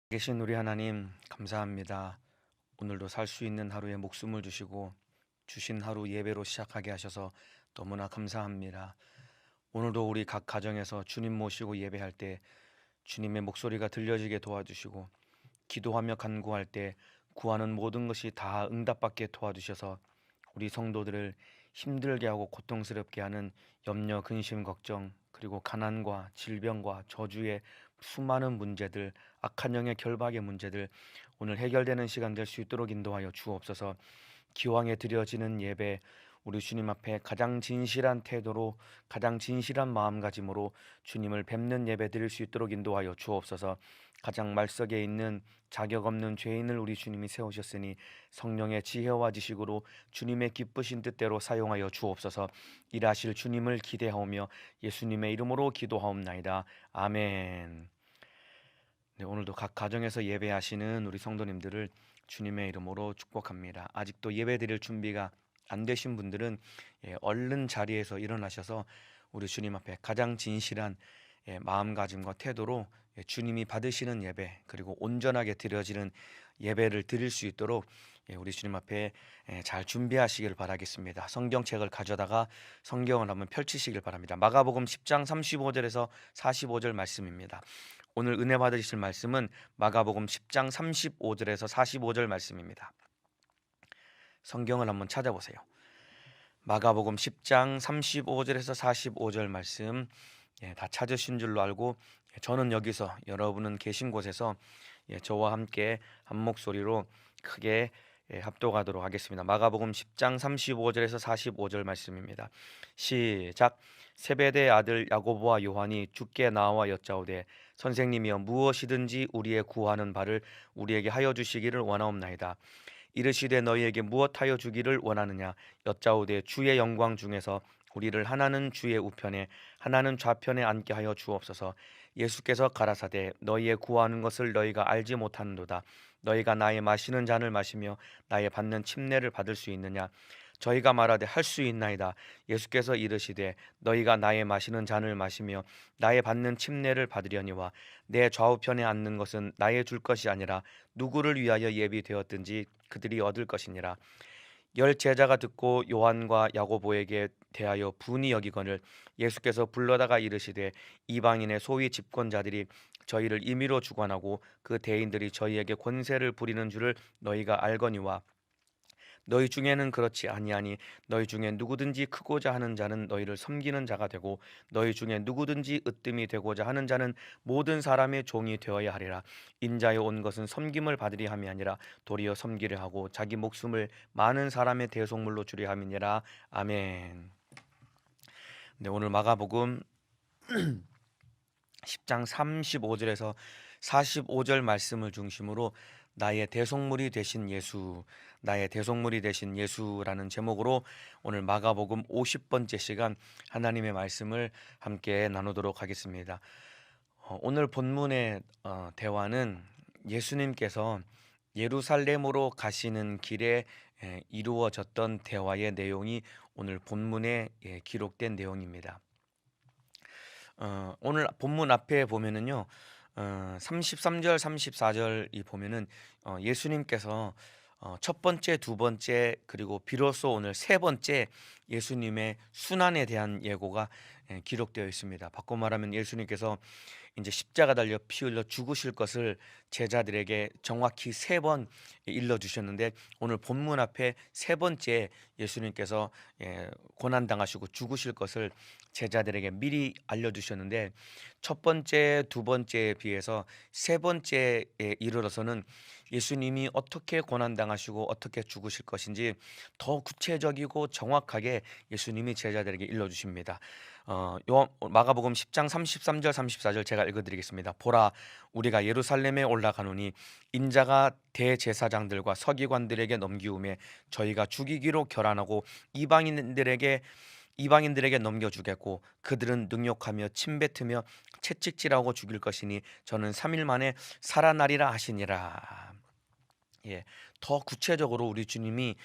계신 우리 하나님 감사합니다. 오늘도 살 수 있는 하루에 목숨을 주시고 주신 하루 예배로 시작하게 하셔서 너무나 감사합니다. 오늘도 우리 각 가정에서 주님 모시고 예배할 때 주님의 목소리가 들려지게 도와주시고 기도하며 간구할 때 구하는 모든 것이 다 응답받게 도와주셔서 우리 성도들을 힘들게 하고 고통스럽게 하는 염려, 근심, 걱정, 그리고 가난과 질병과 저주의 수많은 문제들, 악한 영의 결박의 문제들 오늘 해결되는 시간 될 수 있도록 인도하여 주옵소서. 기왕에 드려지는 예배, 우리 주님 앞에 가장 진실한 태도로, 가장 진실한 마음가짐으로 주님을 뵙는 예배 드릴 수 있도록 인도하여 주옵소서. 가장 말석에 있는 자격 없는 죄인을 우리 주님이 세우셨으니 성령의 지혜와 지식으로 주님의 기쁘신 뜻대로 사용하여 주옵소서. 일하실 주님을 기대하오며 예수님의 이름으로 기도하옵나이다. 아멘. 네, 오늘도 각 가정에서 예배하시는 우리 성도님들을 주님의 이름으로 축복합니다. 아직도 예배 드릴 준비가 안 되신 분들은 얼른 자리에서 일어나셔서 우리 주님 앞에 가장 진실한 마음가짐과 태도로 주님이 받으시는 예배, 그리고 온전하게 드려지는 예배를 드릴 수 있도록 우리 주님 앞에 잘 준비하시길 바라겠습니다. 성경책을 가져다가 성경을 한번 펼치시길 바랍니다. 마가복음 10장 35절에서 45절 말씀입니다. 오늘 은혜 받으실 말씀은 마가복음 10장 35절에서 45절 말씀입니다. 성경을 한번 찾아보세요. 마가복음 10장 35절에서 45절 말씀 다 찾으신 줄로 알고 저는 여기서 여러분은 계신 곳에서 저와 함께 한 목소리로 크게 합독하도록 하겠습니다. 마가복음 10장 35절에서 45절 말씀입니다. 시작. 세베대의 아들 야고보와 요한이 주께 나와 여짜오되 선생님이여 무엇이든지 우리의 구하는 바를 우리에게 하여 주시기를 원하옵나이다. 이르시되 너희에게 무엇하여 주기를 원하느냐 여짜오되 주의 영광 중에서 우리를 하나는 주의 우편에 하나는 좌편에 앉게 하여 주옵소서. 예수께서 가라사대 너희의 구하는 것을 너희가 알지 못하는도다. 너희가 나의 마시는 잔을 마시며 나의 받는 침례를 받을 수 있느냐. 저희가 말하되 할 수 있나이다. 예수께서 이르시되 너희가 나의 마시는 잔을 마시며 나의 받는 침례를 받으려니와 내 좌우편에 앉는 것은 나의 줄 것이 아니라 누구를 위하여 예비되었든지 그들이 얻을 것이니라. 열 제자가 듣고 요한과 야고보에게 대하여 분이 여기거늘 예수께서 불러다가 이르시되 이방인의 소위 집권자들이 저희를 임의로 주관하고 그 대인들이 저희에게 권세를 부리는 줄을 너희가 알거니와 너희 중에는 그렇지 아니하니 너희 중에 누구든지 크고자 하는 자는 너희를 섬기는 자가 되고 너희 중에 누구든지 으뜸이 되고자 하는 자는 모든 사람의 종이 되어야 하리라. 인자에 온 것은 섬김을 받으리 함이 아니라 도리어 섬기려 하고 자기 목숨을 많은 사람의 대속물로 주려 함이니라. 아멘. 네, 오늘 마가복음 10장 35절에서 45절 말씀을 중심으로 나의 대속물이 되신 예수, 나의 대속물이 되신 예수라는 제목으로 오늘 마가복음 50번째 시간 하나님의 말씀을 함께 나누도록 하겠습니다. 오늘 본문의 대화는 예수님께서 예루살렘으로 가시는 길에 이루어졌던 대화의 내용이 오늘 본문에 기록된 내용입니다. 오늘 본문 앞에 보면은요, 33절, 34절이 보면은 예수님께서 첫 번째, 두 번째, 그리고 비로소 오늘 세 번째 예수님의 순환에 대한 예고가 기록되어 있습니다. 바꿔 말하면 예수님께서 이제 십자가 달려 피 흘려 죽으실 것을 제자들에게 정확히 세 번 일러 주셨는데 오늘 본문 앞에 세 번째 예수님께서 고난 당하시고 죽으실 것을 제자들에게 미리 알려 주셨는데 첫 번째, 두 번째에 비해서 세 번째에 이르러서는 예수님이 어떻게 고난 당하시고 어떻게 죽으실 것인지 더 구체적이고 정확하게 예수님이 제자들에게 일러 주십니다. 마가복음 10장 33절 34절 제가 읽어드리겠습니다. 보라 우리가 예루살렘에 올라가노니 인자가 대제사장들과 서기관들에게 넘기움에 저희가 죽이기로 결안하고 이방인들에게 넘겨주겠고 그들은 능욕하며 침뱉으며 채찍질하고 죽일 것이니 저는 3일 만에 살아나리라 하시니라. 더 구체적으로 우리 주님이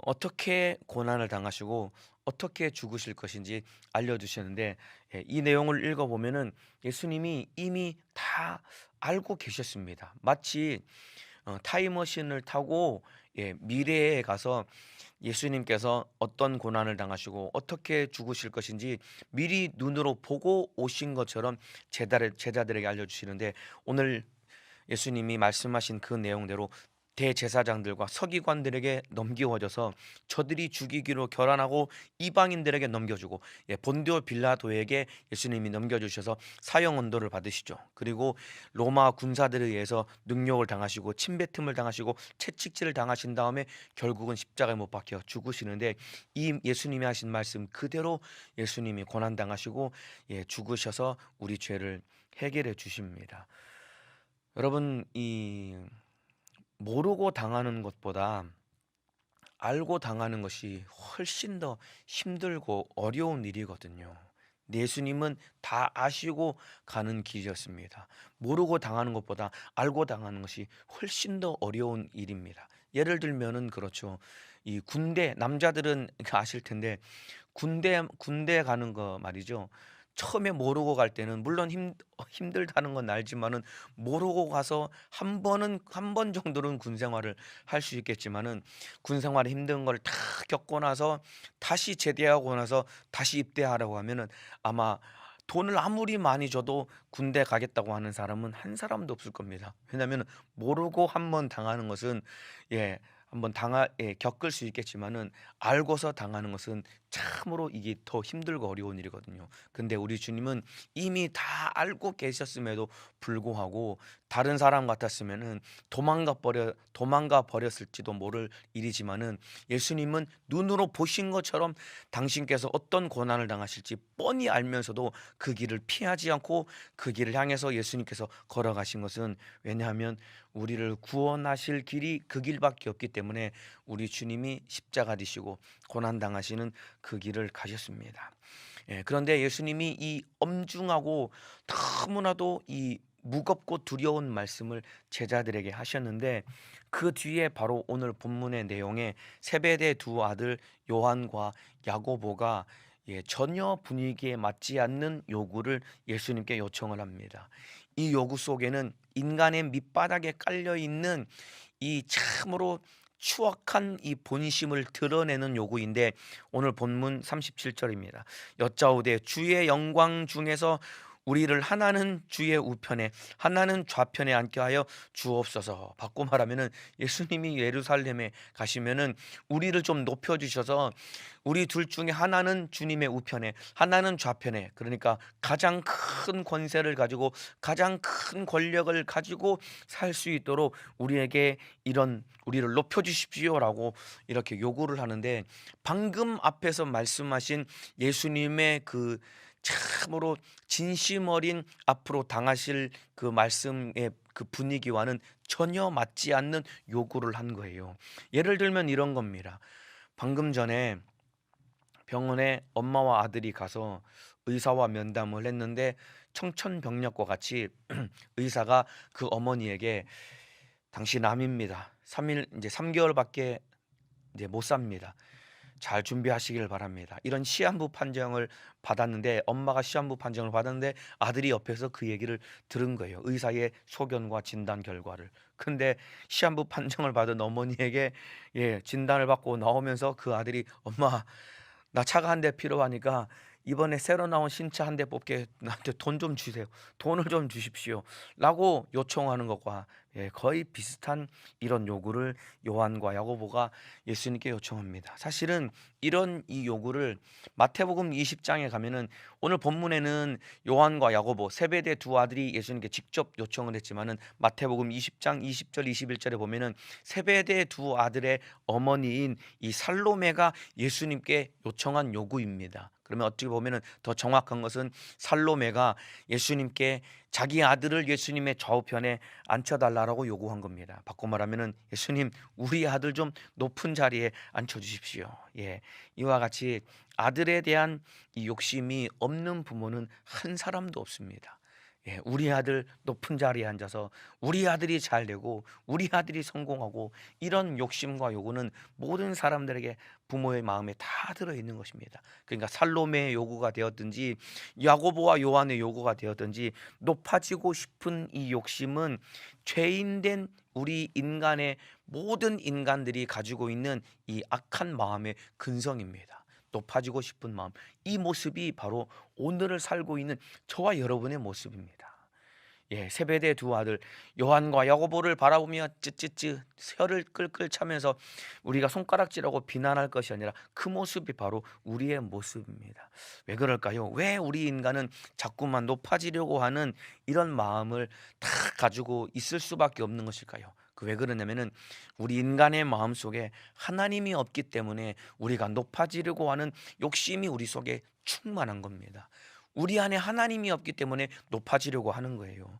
어떻게 고난을 당하시고 어떻게 죽으실 것인지 알려주셨는데, 이 내용을 읽어보면은 예수님이 이미 다 알고 계셨습니다. 마치 타임머신을 타고 미래에 가서 예수님께서 어떤 고난을 당하시고 어떻게 죽으실 것인지 미리 눈으로 보고 오신 것처럼 제자들에게 알려주시는데, 오늘 예수님이 말씀하신 그 내용대로 대제사장들과 서기관들에게 넘겨져서 저들이 죽이기로 결안하고 이방인들에게 넘겨주고, 본디오 빌라도에게 예수님이 넘겨주셔서 사형 언도를 받으시죠. 그리고 로마 군사들에 의해서 능욕을 당하시고 침뱉음을 당하시고 채찍질을 당하신 다음에 결국은 십자가에 못 박혀 죽으시는데, 이 예수님이 하신 말씀 그대로 예수님이 고난 당하시고 죽으셔서 우리 죄를 해결해 주십니다. 여러분, 이 모르고 당하는 것보다 알고 당하는 것이 훨씬 더 힘들고 어려운 일이거든요. 예수님은 다 아시고 가는 길이었습니다. 모르고 당하는 것보다 알고 당하는 것이 훨씬 더 어려운 일입니다. 예를 들면은 그렇죠. 이 군대, 남자들은 아실 텐데 군대 가는 거 말이죠. 처음에 모르고 갈 때는 물론 힘들다는 건 알지만은, 모르고 가서 한 번 정도는 군 생활을 할 수 있겠지만은, 군 생활이 힘든 걸 다 겪고 나서 다시 제대하고 나서 다시 입대하라고 하면은 아마 돈을 아무리 많이 줘도 군대 가겠다고 하는 사람은 한 사람도 없을 겁니다. 왜냐하면 모르고 한 번 당하는 것은, 한번 겪을 수 있겠지만은 알고서 당하는 것은 참으로 이게 더 힘들고 어려운 일이거든요. 근데 우리 주님은 이미 다 알고 계셨음에도 불구하고 다른 사람 같았으면은 도망가 버렸을지도 모를 일이지만은, 예수님은 눈으로 보신 것처럼 당신께서 어떤 고난을 당하실지 뻔히 알면서도 그 길을 피하지 않고 그 길을 향해서 예수님께서 걸어가신 것은, 왜냐하면 우리를 구원하실 길이 그 길밖에 없기 때문에 우리 주님이 십자가 지시고 고난 당하시는 그 길을 가셨습니다. 그런데 예수님이 이 엄중하고 너무나도 이 무겁고 두려운 말씀을 제자들에게 하셨는데, 그 뒤에 바로 오늘 본문의 내용에 세베대 두 아들 요한과 야고보가 전혀 분위기에 맞지 않는 요구를 예수님께 요청을 합니다. 이 요구 속에는 인간의 밑바닥에 깔려 있는 이 참으로 추악한 이 본심을 드러내는 요구인데, 오늘 본문 37절입니다. 여짜오되 주의 영광 중에서 우리를 하나는 주의 우편에 하나는 좌편에 앉게 하여 주옵소서. 바꿔 말하면은, 예수님이 예루살렘에 가시면은 우리를 좀 높여 주셔서 우리 둘 중에 하나는 주님의 우편에 하나는 좌편에, 그러니까 가장 큰 권세를 가지고 가장 큰 권력을 가지고 살 수 있도록 우리를 높여 주십시오라고 이렇게 요구를 하는데, 방금 앞에서 말씀하신 예수님의 그 참으로 진심 어린 앞으로 당하실 그 말씀의 그 분위기와는 전혀 맞지 않는 요구를 한 거예요. 예를 들면 이런 겁니다. 방금 전에 병원에 엄마와 아들이 가서 의사와 면담을 했는데, 청천벽력과 같이 의사가 그 어머니에게 당신 암입니다. 3일 이제 3개월밖에 이제 못 삽니다. 잘 준비하시길 바랍니다. 이런 시한부 판정을 받았는데, 엄마가 시한부 판정을 받았는데 아들이 옆에서 그 얘기를 들은 거예요. 의사의 소견과 진단 결과를. 근데 시한부 판정을 받은 어머니에게 진단을 받고 나오면서 그 아들이, 엄마 나 차가 한 대 필요하니까 이번에 새로 나온 신차 한 대 뽑게 나한테 돈 좀 주세요. 돈을 좀 주십시오. 라고 요청하는 것과 거의 비슷한 이런 요구를 요한과 야고보가 예수님께 요청합니다. 사실은 이런 이 요구를 마태복음 20장에 가면은, 오늘 본문에는 요한과 야고보 세베대 두 아들이 예수님께 직접 요청을 했지만은, 마태복음 20장 20절 21절에 보면은 세베대 두 아들의 어머니인 이 살로메가 예수님께 요청한 요구입니다. 그러면 어떻게 보면은 더 정확한 것은, 살로메가 예수님께 자기 아들을 예수님의 좌우편에 앉혀달라고 요구한 겁니다. 바꿔 말하면은, 예수님 우리 아들 좀 높은 자리에 앉혀주십시오. 이와 같이 아들에 대한 이 욕심이 없는 부모는 한 사람도 없습니다. 예, 우리 아들 높은 자리에 앉아서 우리 아들이 잘 되고 우리 아들이 성공하고, 이런 욕심과 요구는 모든 사람들에게 부모의 마음에 다 들어 있는 것입니다. 그러니까 살로메의 요구가 되었든지 야고보와 요한의 요구가 되었든지, 높아지고 싶은 이 욕심은 죄인된 우리 인간의 모든 인간들이 가지고 있는 이 악한 마음의 근성입니다. 높아지고 싶은 마음, 이 모습이 바로 오늘을 살고 있는 저와 여러분의 모습입니다. 예, 세베대 두 아들 요한과 야고보를 바라보며 쯔쯔쯔 혀를 끌끌 차면서 우리가 손가락질하고 비난할 것이 아니라 그 모습이 바로 우리의 모습입니다. 왜 그럴까요? 왜 우리 인간은 자꾸만 높아지려고 하는 이런 마음을 다 가지고 있을 수밖에 없는 것일까요? 그 왜 그러냐면은 우리 인간의 마음 속에 하나님이 없기 때문에 우리가 높아지려고 하는 욕심이 우리 속에 충만한 겁니다. 우리 안에 하나님이 없기 때문에 높아지려고 하는 거예요.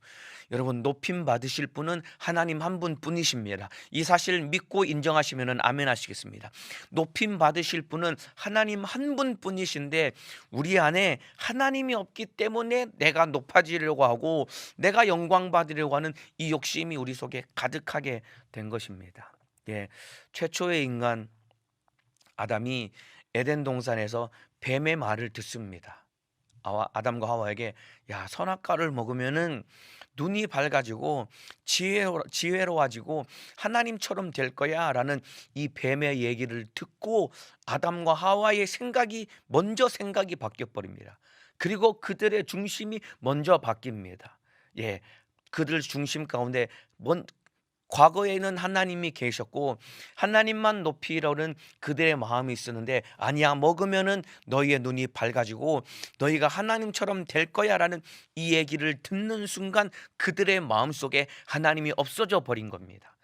여러분, 높임 받으실 분은 하나님 한 분뿐이십니다. 이 사실 믿고 인정하시면 아멘 하시겠습니다. 높임 받으실 분은 하나님 한 분뿐이신데, 우리 안에 하나님이 없기 때문에 내가 높아지려고 하고 내가 영광 받으려고 하는 이 욕심이 우리 속에 가득하게 된 것입니다. 예, 최초의 인간 아담이 에덴 동산에서 뱀의 말을 듣습니다. 아담과 하와에게, 야, 선악과를 먹으면은 눈이 밝아지고 지혜로워지고 하나님처럼 될 거야라는 이 뱀의 얘기를 듣고 아담과 하와의 생각이 바뀌어 버립니다. 그리고 그들의 중심이 먼저 바뀝니다. 예, 그들 중심 가운데 과거에는 하나님이 계셨고 하나님만 높이려는 그들의 마음이 있었는데, 아니야, 먹으면은 너희의 눈이 밝아지고 너희가 하나님처럼 될 거야라는 이 얘기를 듣는 순간 그들의 마음속에 하나님이 없어져 버린 겁니다.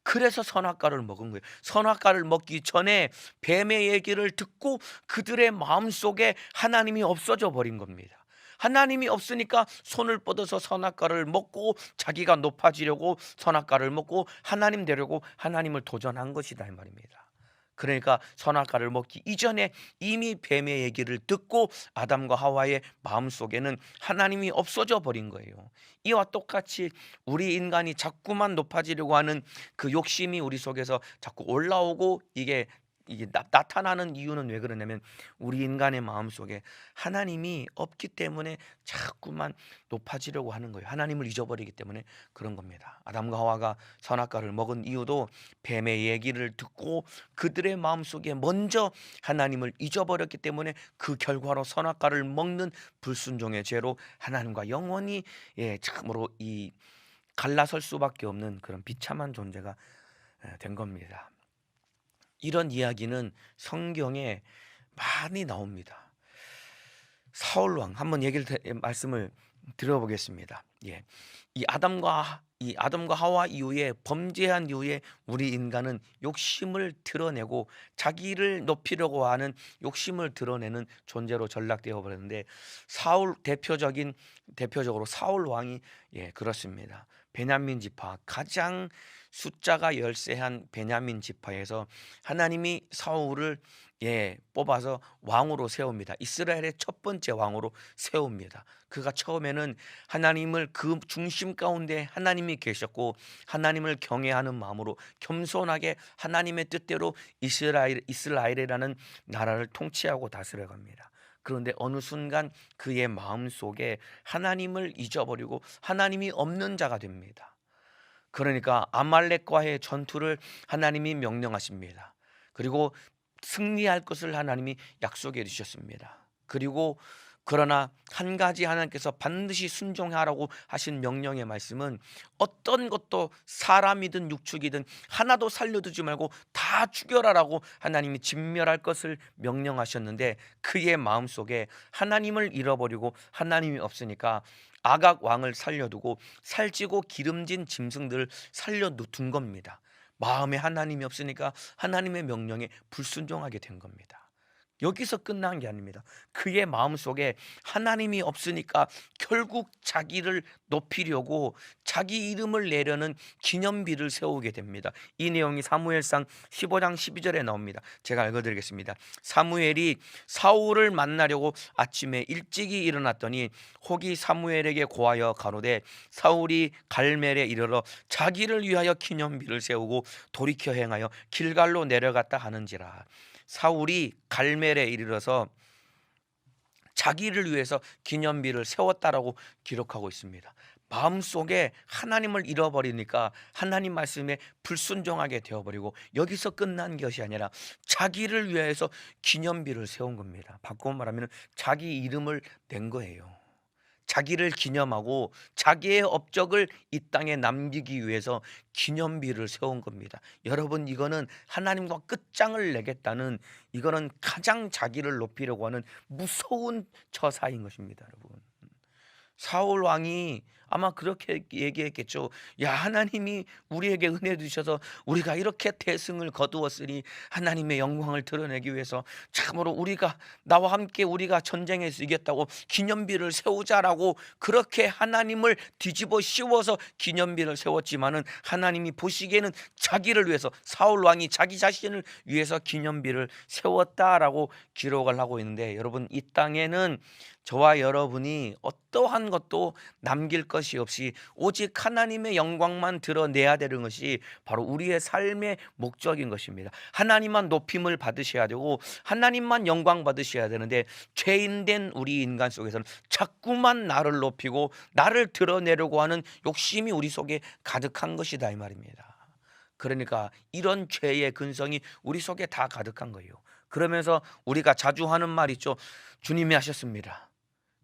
그래서 선악과를 먹은 거예요. 선악과를 먹기 전에 뱀의 얘기를 듣고 그들의 마음속에 하나님이 없어져 버린 겁니다. 하나님이 없으니까 손을 뻗어서 선악과를 먹고 자기가 높아지려고 선악과를 먹고 하나님 되려고 하나님을 도전한 것이다 이 말입니다. 그러니까 선악과를 먹기 이전에 이미 뱀의 얘기를 듣고 아담과 하와의 마음속에는 하나님이 없어져 버린 거예요. 이와 똑같이 우리 인간이 자꾸만 높아지려고 하는 그 욕심이 우리 속에서 자꾸 올라오고, 이게 나타나는 이유는 왜 그러냐면 우리 인간의 마음속에 하나님이 없기 때문에 자꾸만 높아지려고 하는 거예요. 하나님을 잊어버리기 때문에 그런 겁니다. 아담과 하와가 선악과를 먹은 이유도 뱀의 얘기를 듣고 그들의 마음속에 먼저 하나님을 잊어버렸기 때문에 그 결과로 선악과를 먹는 불순종의 죄로 하나님과 영원히, 참으로 이 갈라설 수밖에 없는 그런 비참한 존재가 된 겁니다. 이런 이야기는 성경에 많이 나옵니다. 사울 왕 한번 말씀을 들어보겠습니다. 예. 이 아담과 하와 이후에 범죄한 이후에 우리 인간은 욕심을 드러내고 자기를 높이려고 하는 욕심을 드러내는 존재로 전락되어 버렸는데, 대표적으로 사울 왕이, 그렇습니다. 베냐민 지파, 가장 숫자가 열세한 베냐민 지파에서 하나님이 사울을 뽑아서 왕으로 세웁니다. 이스라엘의 첫 번째 왕으로 세웁니다. 그가 처음에는 하나님을 그 중심 가운데 하나님이 계셨고 하나님을 경외하는 마음으로 겸손하게 하나님의 뜻대로 이스라엘이라는 나라를 통치하고 다스려갑니다. 그런데 어느 순간 그의 마음속에 하나님을 잊어버리고 하나님이 없는 자가 됩니다. 그러니까 아말렉과의 전투를 하나님이 명령하십니다. 그리고 승리할 것을 하나님이 약속해 주셨습니다. 그러나 한 가지 하나님께서 반드시 순종하라고 하신 명령의 말씀은, 어떤 것도 사람이든 육축이든 하나도 살려두지 말고 다 죽여라라고 하나님이 진멸할 것을 명령하셨는데, 그의 마음속에 하나님을 잃어버리고 하나님이 없으니까 아각 왕을 살려두고 살찌고 기름진 짐승들을 살려둔 겁니다. 마음에 하나님이 없으니까 하나님의 명령에 불순종하게 된 겁니다. 여기서 끝난 게 아닙니다. 그의 마음속에 하나님이 없으니까 결국 자기를 높이려고 자기 이름을 내려는 기념비를 세우게 됩니다. 이 내용이 사무엘상 15장 12절에 나옵니다. 제가 읽어드리겠습니다. 사무엘이 사울을 만나려고 아침에 일찍이 일어났더니 혹이 사무엘에게 고하여 가로되 사울이 갈멜에 이르러 자기를 위하여 기념비를 세우고 돌이켜 행하여 길갈로 내려갔다 하는지라. 사울이 갈멜에 이르러서 자기를 위해서 기념비를 세웠다라고 기록하고 있습니다. 마음속에 하나님을 잃어버리니까 하나님 말씀에 불순종하게 되어버리고 여기서 끝난 것이 아니라 자기를 위해서 기념비를 세운 겁니다. 바꿔 말하면 자기 이름을 낸 거예요. 자기를 기념하고 자기의 업적을 이 땅에 남기기 위해서 기념비를 세운 겁니다. 여러분, 이거는 하나님과 끝장을 내겠다는, 이거는 가장 자기를 높이려고 하는 무서운 처사인 것입니다. 여러분, 사울 왕이 아마 그렇게 얘기했겠죠. 야, 하나님이 우리에게 은혜 주셔서 우리가 이렇게 대승을 거두었으니 하나님의 영광을 드러내기 위해서 참으로 우리가 나와 함께 우리가 전쟁에서 이겼다고 기념비를 세우자라고 그렇게 하나님을 뒤집어 씌워서 기념비를 세웠지만은 하나님이 보시기에는 자기를 위해서, 사울 왕이 자기 자신을 위해서 기념비를 세웠다라고 기록을 하고 있는데, 여러분, 이 땅에는 저와 여러분이 어떠한 것도 남길 것이 없이 오직 하나님의 영광만 드러내야 되는 것이 바로 우리의 삶의 목적인 것입니다. 하나님만 높임을 받으셔야 되고 하나님만 영광 받으셔야 되는데, 죄인된 우리 인간 속에서는 자꾸만 나를 높이고 나를 드러내려고 하는 욕심이 우리 속에 가득한 것이다, 이 말입니다. 그러니까 이런 죄의 근성이 우리 속에 다 가득한 거예요. 그러면서 우리가 자주 하는 말 있죠. 주님이 하셨습니다.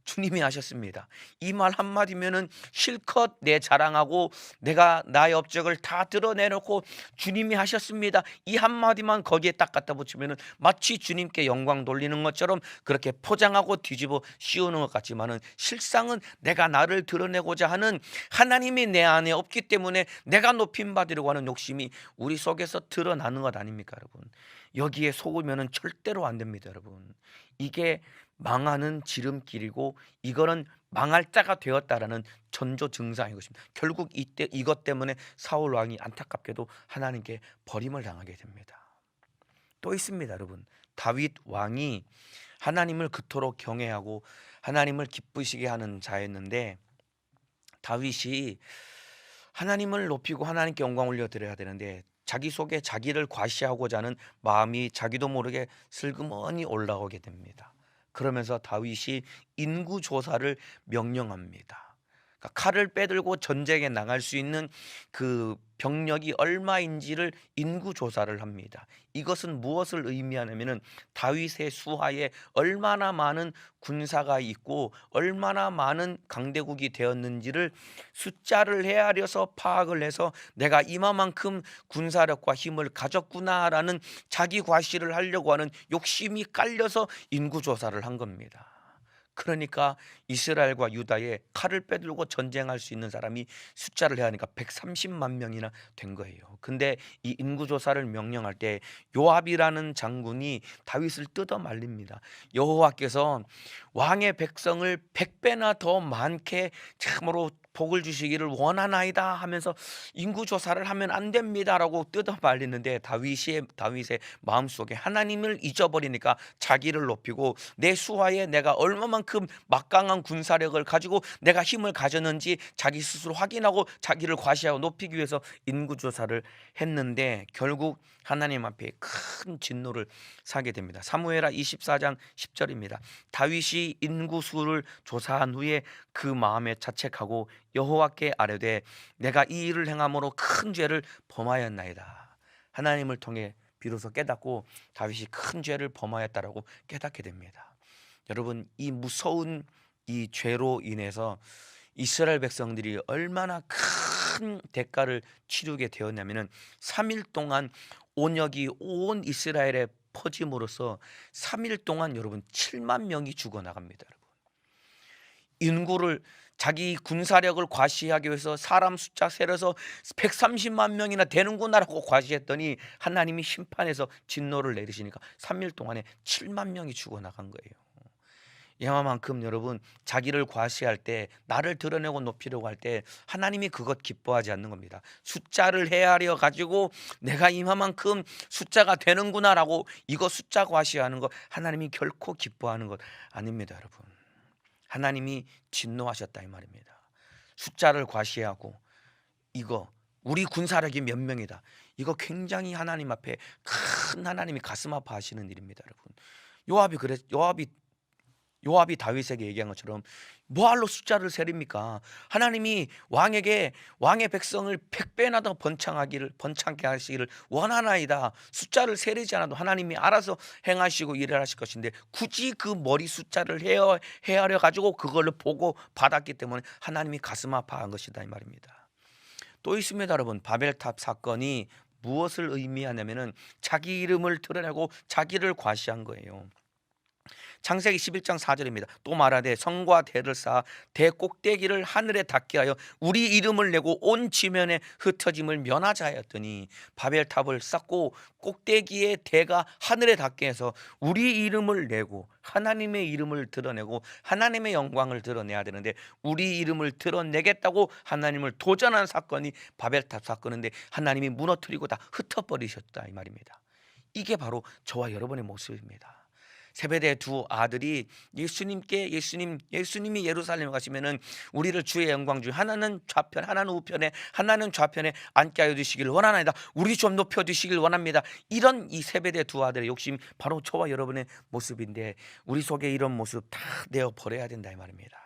주님이 하셨습니다. 이 말 한마디면은 실컷 내 자랑하고 내가 나의 업적을 다 드러내놓고 주님이 하셨습니다, 이 한마디만 거기에 딱 갖다 붙이면은 마치 주님께 영광 돌리는 것처럼 그렇게 포장하고 뒤집어 씌우는 것 같지만은, 실상은 내가 나를 드러내고자 하는, 하나님이 내 안에 없기 때문에 내가 높임 받으려고 하는 욕심이 우리 속에서 드러나는 것 아닙니까, 여러분? 여기에 속으면은 절대로 안 됩니다, 여러분. 이게 망하는 지름길이고 이거는 망할 자가 되었다라는 전조 증상인 것입니다. 결국 이것 때문에 사울 왕이 안타깝게도 하나님께 버림을 당하게 됩니다. 또 있습니다, 여러분. 다윗 왕이 하나님을 그토록 경외하고 하나님을 기쁘시게 하는 자였는데, 다윗이 하나님을 높이고 하나님께 영광 올려드려야 되는데 자기 속에 자기를 과시하고자 하는 마음이 자기도 모르게 슬그머니 올라오게 됩니다. 그러면서 다윗이 인구 조사를 명령합니다. 그러니까 칼을 빼들고 전쟁에 나갈 수 있는 그 병력이 얼마인지를 인구 조사를 합니다. 이것은 무엇을 의미하냐면은 다윗의 수하에 얼마나 많은 군사가 있고 얼마나 많은 강대국이 되었는지를 숫자를 헤아려서 파악을 해서 내가 이만큼 군사력과 힘을 가졌구나라는 자기 과시를 하려고 하는 욕심이 깔려서 인구 조사를 한 겁니다. 그러니까 이스라엘과 유다에 칼을 빼들고 전쟁할 수 있는 사람이 숫자를 해하니까 130만 명이나 된 거예요. 근데 이 인구조사를 명령할 때 요압이라는 장군이 다윗을 뜯어 말립니다. 여호와께서 왕의 백성을 100배나 더 많게 참으로 복을 주시기를 원하나이다 하면서 인구조사를 하면 안 됩니다라고 뜯어 말리는데, 다윗의 마음속에 하나님을 잊어버리니까 자기를 높이고 내 수하에 내가 얼마만큼 막강한 군사력을 가지고 내가 힘을 가졌는지 자기 스스로 확인하고 자기를 과시하고 높이기 위해서 인구조사를 했는데 결국 하나님 앞에 큰 진노를 사게 됩니다. 사무엘하 24장 10절입니다. 다윗이 인구수를 조사한 후에 그 마음에 자책하고 여호와께 아뢰되 내가 이 일을 행함으로 큰 죄를 범하였나이다. 하나님을 통해 비로소 깨닫고 다윗이 큰 죄를 범하였다라고 깨닫게 됩니다. 여러분, 이 무서운 이 죄로 인해서 이스라엘 백성들이 얼마나 큰 대가를 치르게 되었냐면은 3일 동안 온역이 온 이스라엘에 퍼짐으로써 3일 동안 여러분 7만 명이 죽어나갑니다. 여러분, 인구를 자기 군사력을 과시하기 위해서 사람 숫자 세려서 130만 명이나 되는구나라고 과시했더니 하나님이 심판해서 진노를 내리시니까 3일 동안에 7만 명이 죽어나간 거예요. 이만큼 여러분, 자기를 과시할 때, 나를 드러내고 높이려고 할 때 하나님이 그것 기뻐하지 않는 겁니다. 숫자를 헤아려 가지고 내가 이만큼 숫자가 되는구나라고 이거 숫자 과시하는 거 하나님이 결코 기뻐하는 것 아닙니다, 여러분. 하나님이 진노하셨다 이 말입니다. 숫자를 과시하고 이거 우리 군사력이 몇 명이다, 이거 굉장히 하나님 앞에 큰 하나님이 가슴 아파하시는 일입니다, 여러분. 요압이 다윗에게 얘기한 것처럼 뭐할로 숫자를 세립니까? 하나님이 왕의 백성을 100배나 더 번창케 하시기를 원하나이다. 숫자를 세리지 않아도 하나님이 알아서 행하시고 일을 하실 것인데 굳이 그 머리 숫자를 헤아려 가지고 그걸로 보고 받았기 때문에 하나님이 가슴 아파한 것이다 이 말입니다. 또 있습니다, 여러분. 바벨탑 사건이 무엇을 의미하냐면은 자기 이름을 드러내고 자기를 과시한 거예요. 창세기 11장 4절입니다. 또 말하되 성과 대를 쌓아 대 꼭대기를 하늘에 닿게 하여 우리 이름을 내고 온 지면에 흩어짐을 면하자 하였더니 바벨탑을 쌓고 꼭대기의 대가 하늘에 닿게 해서 우리 이름을 내고 하나님의 이름을 드러내고 하나님의 영광을 드러내야 되는데 우리 이름을 드러내겠다고 하나님을 도전한 사건이 바벨탑 사건인데 하나님이 무너뜨리고 다 흩어버리셨다 이 말입니다. 이게 바로 저와 여러분의 모습입니다. 세베대 두 아들이 예수님이 예루살렘에 가시면은 우리를 주의 영광 중 하나는 좌편 하나는 우편에 하나는 좌편에 앉게 하여 주시기를 원하나이다. 우리 좀 높여 주시길 원합니다. 이런 이 세베대 두 아들의 욕심이 바로 저와 여러분의 모습인데 우리 속에 이런 모습 다 내어 버려야 된다 이 말입니다.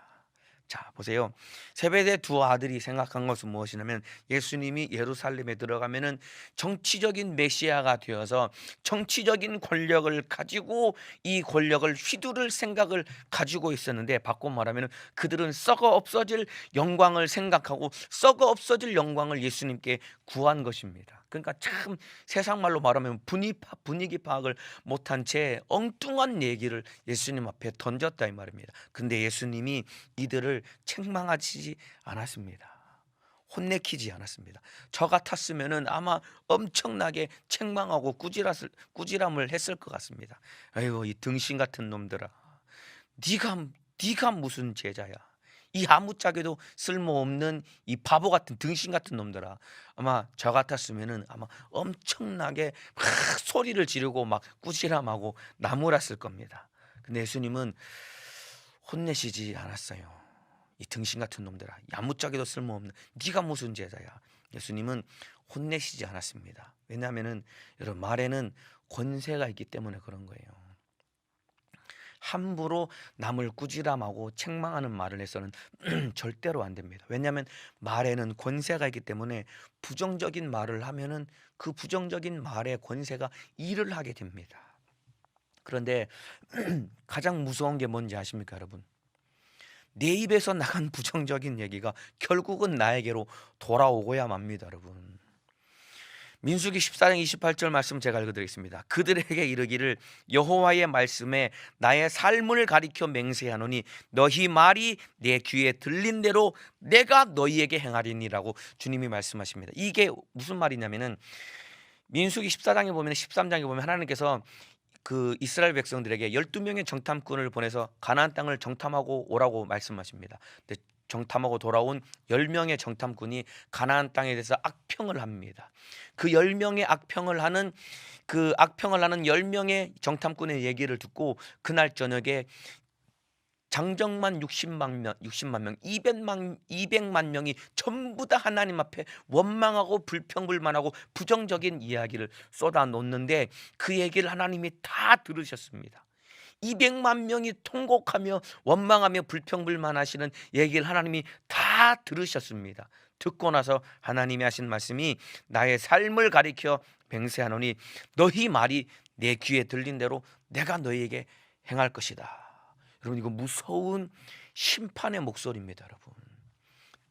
자, 보세요. 세베대 두 아들이 생각한 것은 무엇이냐면 예수님이 예루살렘에 들어가면은 정치적인 메시아가 되어서 정치적인 권력을 가지고 이 권력을 휘두를 생각을 가지고 있었는데 바꿔 말하면 그들은 썩어 없어질 영광을 생각하고 썩어 없어질 영광을 예수님께 구한 것입니다. 그러니까 참 세상 말로 말하면 분위기 파악을 못한 채 엉뚱한 얘기를 예수님 앞에 던졌다 이 말입니다. 근데 예수님이 이들을 책망하지 않았습니다. 혼내키지 않았습니다. 저 같았으면은 아마 엄청나게 책망하고 꾸지람을 했을 것 같습니다. 아이고 이 등신 같은 놈들아, 네가 무슨 제자야? 이 아무짝에도 쓸모없는 이 바보 같은 등신 같은 놈들아. 아마 저 같았으면은 아마 엄청나게 막 소리를 지르고 막 꾸지람하고 나무랐을 겁니다. 근데 예수님은 혼내시지 않았어요. 이 등신 같은 놈들아, 아무짝에도 쓸모없는 네가 무슨 제자야. 예수님은 혼내시지 않았습니다. 왜냐하면은 여러분, 말에는 권세가 있기 때문에 그런 거예요. 함부로 남을 꾸지람하고 책망하는 말을 해서는 절대로 안 됩니다. 왜냐하면 말에는 권세가 있기 때문에 부정적인 말을 하면은 그 부정적인 말의 권세가 일을 하게 됩니다. 그런데 가장 무서운 게 뭔지 아십니까, 여러분? 내 입에서 나간 부정적인 얘기가 결국은 나에게로 돌아오고야 맙니다, 여러분. 민수기 14장 28절 말씀 제가 읽어드리겠습니다. 그들에게 이르기를 여호와의 말씀에 나의 삶을 가리켜 맹세하노니 너희 말이 내 귀에 들린 대로 내가 너희에게 행하리니라고 주님이 말씀하십니다. 이게 무슨 말이냐면은 민수기 14장에 보면 13장에 보면 하나님께서 그 이스라엘 백성들에게 12명의 정탐꾼을 보내서 가나안 땅을 정탐하고 오라고 말씀하십니다. 근데 정탐하고 돌아온 10명의 정탐꾼이 가나안 땅에 대해서 악평을 합니다. 그 10명의 악평을 하는 10명의 정탐꾼의 얘기를 듣고 그날 저녁에 장정만 60만 명, 200만 명이 전부 다 하나님 앞에 원망하고 불평불만하고 부정적인 이야기를 쏟아놓는데 그 얘기를 하나님이 다 들으셨습니다. 200만 명이 통곡하며 원망하며 불평불만하시는 얘기를 하나님이 다 들으셨습니다. 듣고 나서 하나님이 하신 말씀이 나의 삶을 가리켜 맹세하노니 너희 말이 내 귀에 들린 대로 내가 너희에게 행할 것이다. 여러분, 이거 무서운 심판의 목소리입니다. 여러분,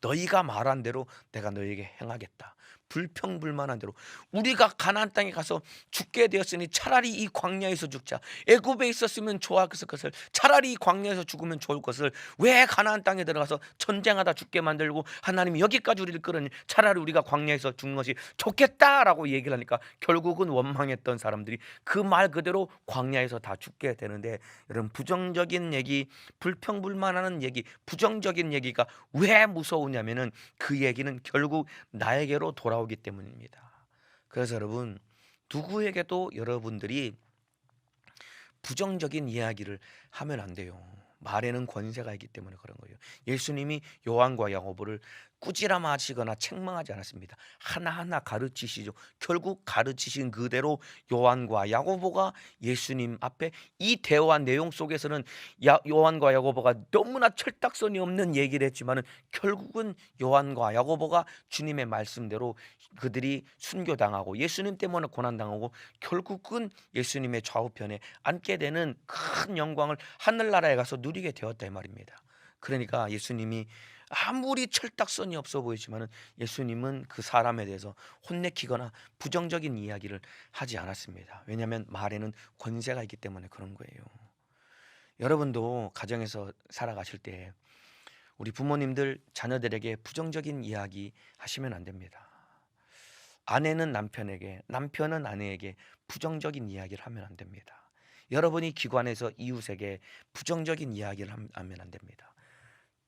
너희가 말한 대로 내가 너희에게 행하겠다. 불평불만한 대로 우리가 가나안 땅에 가서 죽게 되었으니 차라리 이 광야에서 죽자. 애굽에 있었으면 좋았을 것을, 차라리 이 광야에서 죽으면 좋을 것을 왜 가나안 땅에 들어가서 전쟁하다 죽게 만들고 하나님이 여기까지 우리를 끌으니 차라리 우리가 광야에서 죽는 것이 좋겠다라고 얘기를 하니까 결국은 원망했던 사람들이 그 말 그대로 광야에서 다 죽게 되는데, 여러분, 부정적인 얘기, 불평불만하는 얘기, 부정적인 얘기가 왜 무서우냐면은 그 얘기는 결국 나에게로 돌아오기 때문입니다. 그래서 여러분, 누구에게도 여러분들이 부정적인 이야기를 하면 안 돼요. 말에는 권세가 있기 때문에 그런 거예요. 예수님이 요한과 야고보를 꾸지람하시거나 책망하지 않았습니다. 하나하나 가르치시죠. 결국 가르치신 그대로 요한과 야고보가 예수님 앞에, 이 대화 내용 속에서는 요한과 야고보가 너무나 철딱선이 없는 얘기를 했지만은 결국은 요한과 야고보가 주님의 말씀대로 그들이 순교당하고 예수님 때문에 고난당하고 결국은 예수님의 좌우편에 앉게 되는 큰 영광을 하늘나라에 가서 누리게 되었다 이 말입니다. 그러니까 예수님이 아무리 철딱선이 없어 보이지만은 예수님은 그 사람에 대해서 혼내키거나 부정적인 이야기를 하지 않았습니다. 왜냐하면 말에는 권세가 있기 때문에 그런 거예요. 여러분도 가정에서 살아가실 때 우리 부모님들 자녀들에게 부정적인 이야기 하시면 안 됩니다. 아내는 남편에게, 남편은 아내에게 부정적인 이야기를 하면 안 됩니다. 여러분이 기관에서 이웃에게 부정적인 이야기를 하면 안 됩니다.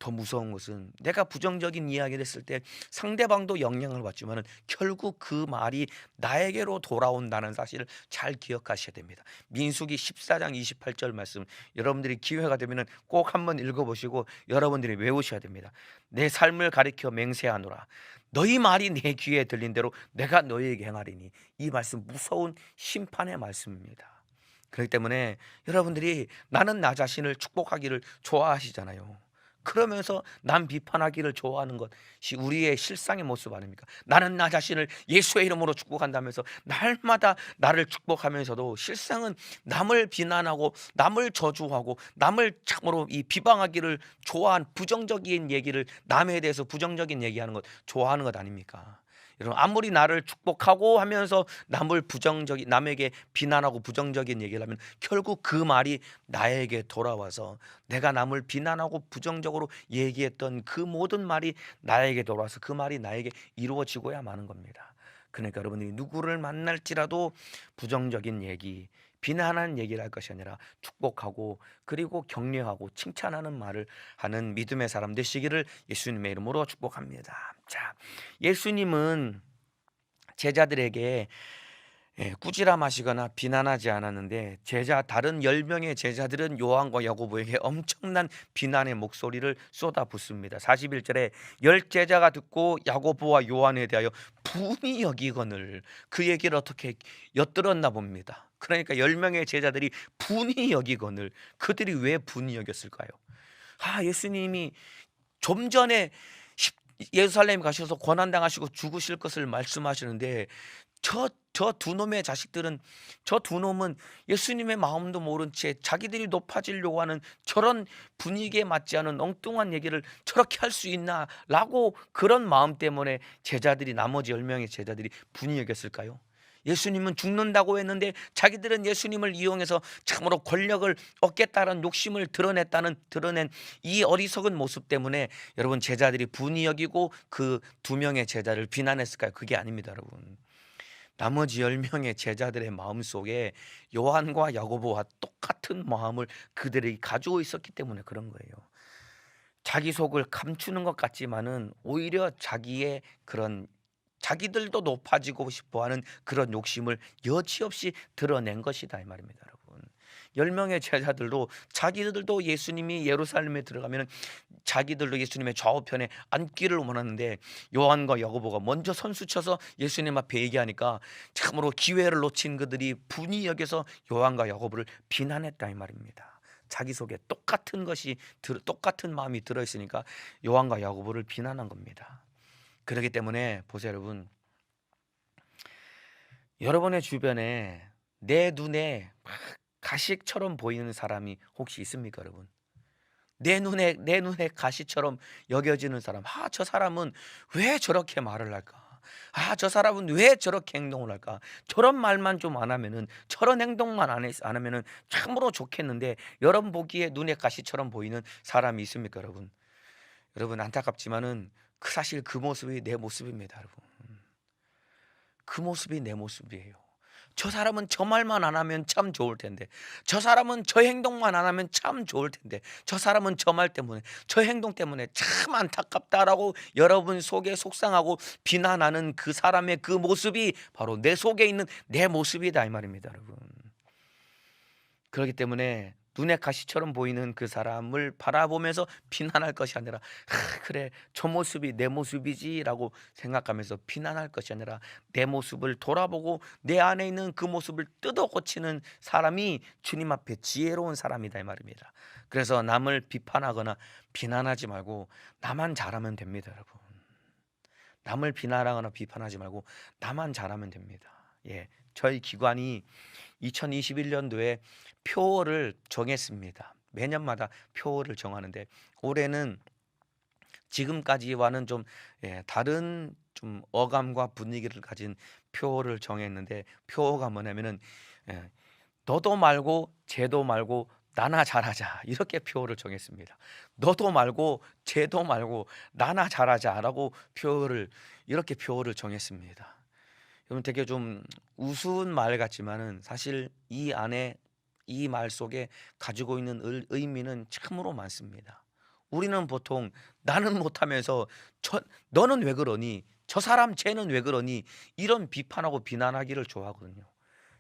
더 무서운 것은 내가 부정적인 이야기를 했을 때 상대방도 영향을 받지만 결국 그 말이 나에게로 돌아온다는 사실을 잘 기억하셔야 됩니다. 민수기 14장 28절 말씀, 여러분들이 기회가 되면 꼭 한번 읽어보시고 여러분들이 외우셔야 됩니다. 내 삶을 가리켜 맹세하노라. 너희 말이 내 귀에 들린 대로 내가 너희에게 행하리니. 이 말씀 무서운 심판의 말씀입니다. 그렇기 때문에 여러분들이 나는 나 자신을 축복하기를 좋아하시잖아요. 그러면서 남 비판하기를 좋아하는 것이 우리의 실상의 모습 아닙니까? 나는 나 자신을 예수의 이름으로 축복한다면서 날마다 나를 축복하면서도 실상은 남을 비난하고 남을 저주하고 남을 참으로 이 비방하기를 좋아한 부정적인 얘기를, 남에 대해서 부정적인 얘기하는 것 좋아하는 것 아닙니까? 여러분, 아무리 나를 축복하고 하면서 남에게 비난하고 부정적인 얘기를 하면 결국 그 말이 나에게 돌아와서 내가 남을 비난하고 부정적으로 얘기했던 그 모든 말이 나에게 돌아와서 그 말이 나에게 이루어지고야 마는 겁니다. 그러니까 여러분이 누구를 만날지라도 부정적인 얘기, 비난하는 얘기를 할 것이 아니라 축복하고 그리고 격려하고 칭찬하는 말을 하는 믿음의 사람 되시기를 예수님의 이름으로 축복합니다. 자, 예수님은 제자들에게 꾸지람하시거나 비난하지 않았는데 다른 10명의 제자들은 요한과 야고보에게 엄청난 비난의 목소리를 쏟아붓습니다. 41절에 10제자가 듣고 야고보와 요한에 대하여 분이 여기거늘, 그 얘기를 어떻게 엿들었나 봅니다. 그러니까 10명의 제자들이 분이 여기거늘, 그들이 왜 분이 여겼을까요? 예수님이 좀 전에 예루살렘 가셔서 고난당하시고 죽으실 것을 말씀하시는데 저 두 놈의 자식들은, 저 두 놈은 예수님의 마음도 모른 채 자기들이 높아지려고 하는 저런 분위기에 맞지 않은 엉뚱한 얘기를 저렇게 할 수 있나 라고, 그런 마음 때문에 나머지 10명의 제자들이 분이 여겼을까요? 예수님은 죽는다고 했는데 자기들은 예수님을 이용해서 참으로 권력을 얻겠다는 욕심을 드러낸 이 어리석은 모습 때문에 여러분, 제자들이 분이 여기고 그 2명의 제자를 비난했을까요? 그게 아닙니다, 여러분. 나머지 10명의 제자들의 마음속에 요한과 야고보와 똑같은 마음을 그들이 가지고 있었기 때문에 그런 거예요. 자기 속을 감추는 것 같지만은 오히려 자기들도 높아지고 싶어하는 그런 욕심을 여지없이 드러낸 것이다 이 말입니다, 여러분. 10명의 제자들도 자기들도 예수님이 예루살렘에 들어가면 자기들도 예수님의 좌우편에 앉기를 원하는데 요한과 야고보가 먼저 선수쳐서 예수님 앞에 얘기하니까 참으로 기회를 놓친 그들이 분이 여겨서 요한과 야고보를 비난했다 이 말입니다. 자기 속에 똑같은 마음이 들어있으니까 요한과 야고보를 비난한 겁니다. 그렇기 때문에 보세요, 여러분. 여러분의 주변에 내 눈에 막 가시처럼 보이는 사람이 혹시 있습니까, 여러분? 내 눈에 가시처럼 여겨지는 사람. 저 사람은 왜 저렇게 말을 할까? 아, 저 사람은 왜 저렇게 행동을 할까? 저런 말만 좀 안 하면은, 저런 행동만 안 하면은 참으로 좋겠는데, 여러분 보기에 눈의 가시처럼 보이는 사람이 있습니까, 여러분? 여러분, 안타깝지만은 사실 그 모습이 내 모습입니다, 여러분. 그 모습이 내 모습이에요. 저 사람은 저 말만 안 하면 참 좋을 텐데, 저 사람은 저 행동만 안 하면 참 좋을 텐데, 저 사람은 저 말 때문에, 저 행동 때문에 참 안타깝다라고 여러분 속에 속상하고 비난하는 그 사람의 그 모습이 바로 내 속에 있는 내 모습이다, 이 말입니다, 여러분. 그렇기 때문에 눈의 가시처럼 보이는 그 사람을 바라보면서 비난할 것이 아니라, 그래, 저 모습이 내 모습이지라고 생각하면서 비난할 것이 아니라, 내 모습을 돌아보고 내 안에 있는 그 모습을 뜯어 고치는 사람이 주님 앞에 지혜로운 사람이다, 이 말입니다. 그래서 남을 비판하거나 비난하지 말고 나만 잘하면 됩니다, 여러분. 남을 비난하거나 비판하지 말고 나만 잘하면 됩니다. 예, 저희 기관이 2021년도에 표어를 정했습니다. 매년마다 표어를 정하는데, 올해는 지금까지와는 좀 다른 좀 어감과 분위기를 가진 표어를 정했는데, 표어가 뭐냐면은 예, 너도 말고 쟤도 말고 나나 잘하자, 이렇게 표어를 정했습니다. 너도 말고 쟤도 말고 나나 잘하자라고 이렇게 표어를 정했습니다. 여러분, 되게 좀 우스운 말 같지만은 사실 이 안에, 이 말 속에 가지고 있는 의미는 참으로 많습니다. 우리는 보통 나는 못하면서 너는 왜 그러니? 저 사람 쟤는 왜 그러니? 이런 비판하고 비난하기를 좋아하거든요.